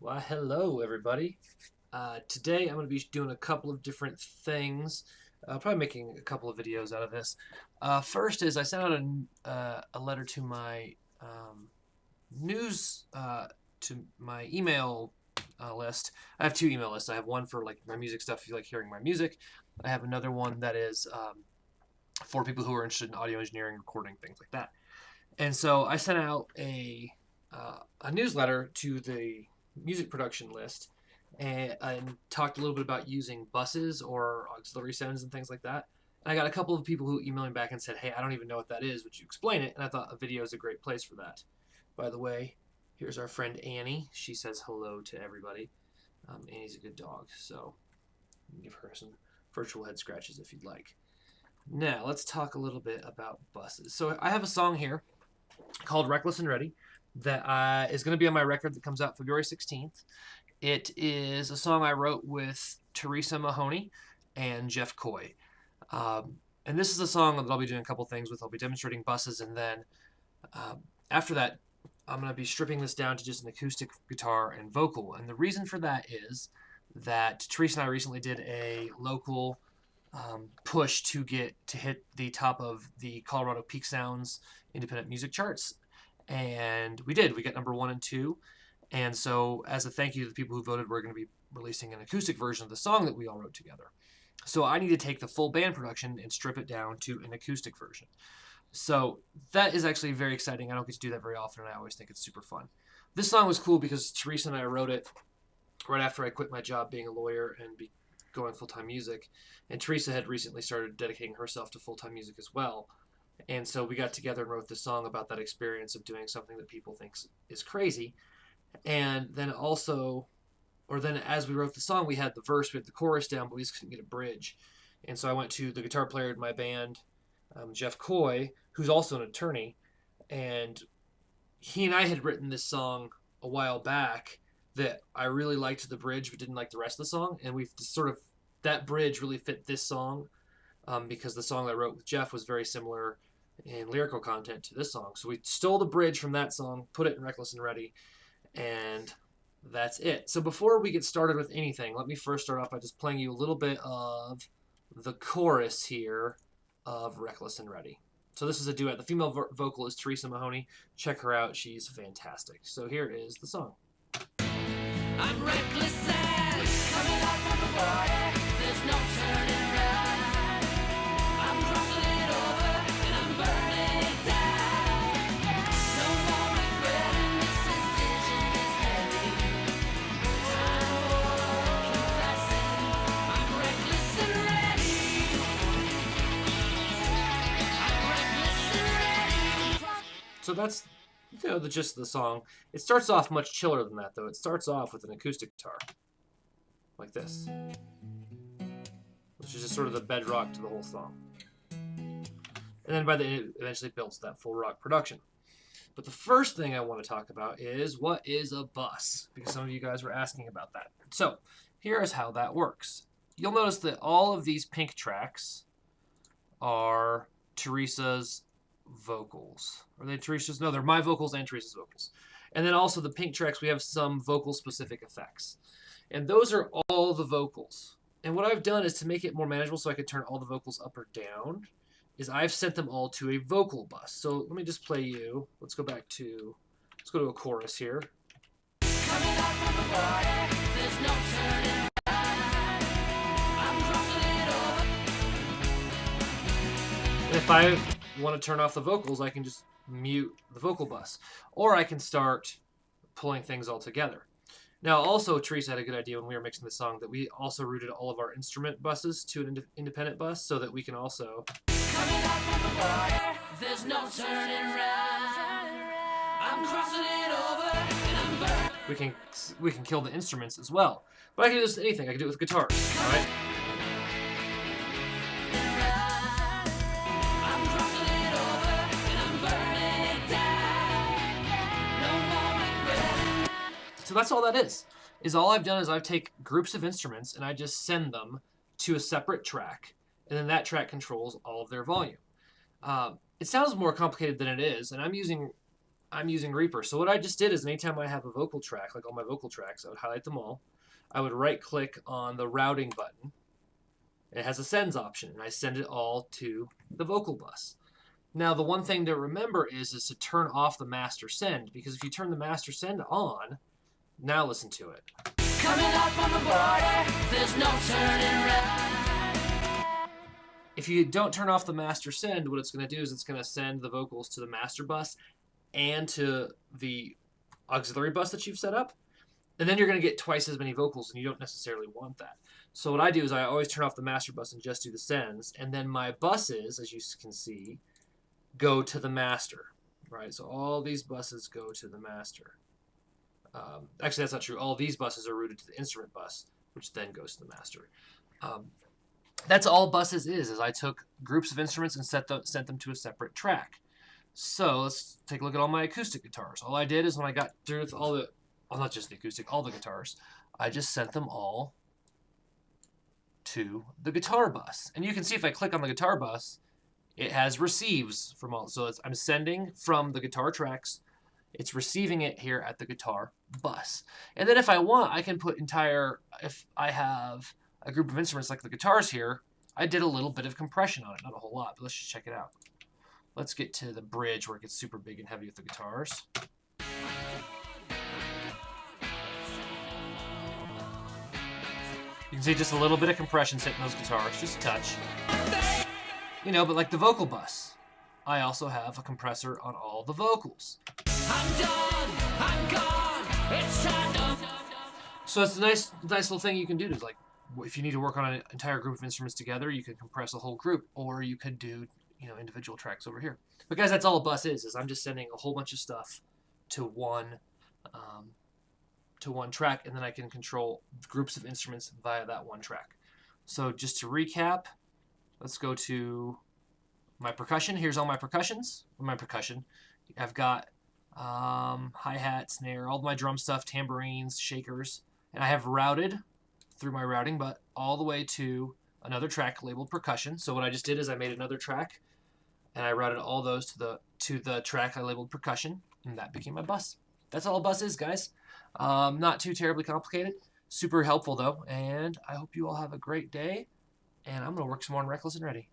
Well, hello everybody. Today I'm going to be doing a couple of different things. Probably making a couple of videos out of this. First is I sent out a letter to my news to my email list. I have two email lists. I have one for like my music stuff if you like hearing my music. I have another one that is for people who are interested in audio engineering, recording, things like that. And so I sent out a newsletter to the music production list and talked a little bit about using buses or auxiliary sounds and things like that. And I got a couple of people who emailed me back and said, "Hey, I don't even know what that is. Would you explain it?" And I thought a video is a great place for that. By the way, here's our friend Annie. She says hello to everybody. Annie's a good dog, so give her some virtual head scratches if you'd like. Now, let's talk a little bit about buses. So I have a song here called Reckless and Ready that is going to be on my record that comes out February 16th. It is a song I wrote with Teresa Mahoney and Jeff Coy. And this is a song that I'll be doing a couple things with. I'll be demonstrating buses, and then after that, I'm going to be stripping this down to just an acoustic guitar and vocal. And the reason for that is that Teresa and I recently did a local push to hit the top of the Colorado Peak Sounds independent music charts, and we did. We got number 1 and 2, and so as a thank you to the people who voted, we're going to be releasing an acoustic version of the song that we all wrote together. So I need to take the full band production and strip it down to an acoustic version. So that is actually very exciting. I don't get to do that very often, and I always think it's super fun. This song was cool because Teresa and I wrote it right after I quit my job being a lawyer and going full-time music, and Teresa had recently started dedicating herself to full-time music as well, and so we got together and wrote this song about that experience of doing something that people think is crazy. And then as we wrote the song, we had the verse, we had the chorus down, but we just couldn't get a bridge. And so I went to the guitar player in my band, Jeff Coy, who's also an attorney, and he and I had written this song a while back that I really liked the bridge but didn't like the rest of the song, and we've sort of that bridge really fit this song because the song I wrote with Jeff was very similar in lyrical content to this song. So we stole the bridge from that song, put it in Reckless and Ready, and that's it. So before we get started with anything, let me first start off by just playing you a little bit of the chorus here of Reckless and Ready. So this is a duet. The female vocal is Teresa Mahoney. Check her out. She's fantastic. So here is the song. I'm reckless and coming up on the border. There's no turning right. I'm crossing it over and I'm burning it down. No more regretting, this decision is heavy. Time for confessing. I'm reckless and ready. I'm reckless and ready. So that's the gist of the song. It starts off much chiller than that, though. It starts off with an acoustic guitar, like this, which is just sort of the bedrock to the whole song. And then by the end, it eventually builds that full rock production. But the first thing I want to talk about is what is a bus, because some of you guys were asking about that. So here is how that works. You'll notice that all of these pink tracks are Teresa's vocals. Are they Teresa's? No, they're my vocals and Teresa's vocals. And then also the pink tracks, we have some vocal specific effects. And those are all the vocals. And what I've done is to make it more manageable so I could turn all the vocals up or down, is I've sent them all to a vocal bus. So let me just play you. Let's go to a chorus here. Coming up on the border, there's no turning right. I'm crossing it over. And if I want to turn off the vocals, I can just mute the vocal bus, or I can start pulling things all together. Now, also, Teresa had a good idea when we were mixing the song that we also routed all of our instrument buses to an independent bus so that we can also coming up on the border, there's no turning right. I'm crossing it over and I'm burning. We can kill the instruments as well, but I can do this with anything. I can do it with guitars. All right. So that's all that is all I've done is I've taken groups of instruments and I just send them to a separate track, and then that track controls all of their volume. It sounds more complicated than it is, and I'm using I'm using Reaper. So what I just did is anytime I have a vocal track, like all my vocal tracks, I would highlight them all. I would right click on the routing button. It has a sends option, and I send it all to the vocal bus. Now, the one thing to remember is to turn off the master send, because if you turn the master send on, now listen to it. Coming up on the border, there's no turning right. If you don't turn off the master send, what it's going to do is it's going to send the vocals to the master bus and to the auxiliary bus that you've set up. And then you're going to get twice as many vocals, and you don't necessarily want that. So what I do is I always turn off the master bus and just do the sends. And then my buses, as you can see, go to the master, right? So all these buses go to the master. Actually, that's not true. All these buses are routed to the instrument bus, which then goes to the master. That's all buses is I took groups of instruments and sent them to a separate track. So let's take a look at all my acoustic guitars. All I did is when I got through with all the, well, not just the acoustic, all the guitars, I just sent them all to the guitar bus. And you can see if I click on the guitar bus, it has receives from all. So I'm sending from the guitar tracks. It's receiving it here at the guitar bus. And then if I want, I can put if I have a group of instruments like the guitars here, I did a little bit of compression on it. Not a whole lot, but let's just check it out. Let's get to the bridge where it gets super big and heavy with the guitars. You can see just a little bit of compression hitting those guitars, just a touch. You know, but like the vocal bus, I also have a compressor on all the vocals. I'm done, I'm gone, it's time to... So it's a nice little thing you can do. Like, if you need to work on an entire group of instruments together, you could compress a whole group, or you could do, you know, individual tracks over here. But guys, that's all a bus is I'm just sending a whole bunch of stuff to one track, and then I can control groups of instruments via that one track. So just to recap, let's go to my percussion. Here's all my percussions. My percussion. I've got hi-hat, snare, all my drum stuff, tambourines, shakers, and I have routed through my routing but all the way to another track labeled percussion. So what I just did is I made another track, and I routed all those to the track I labeled percussion, and that became my bus. That's all a bus is, guys. Not too terribly complicated. Super helpful, though, and I hope you all have a great day, and I'm going to work some more on Reckless and Ready.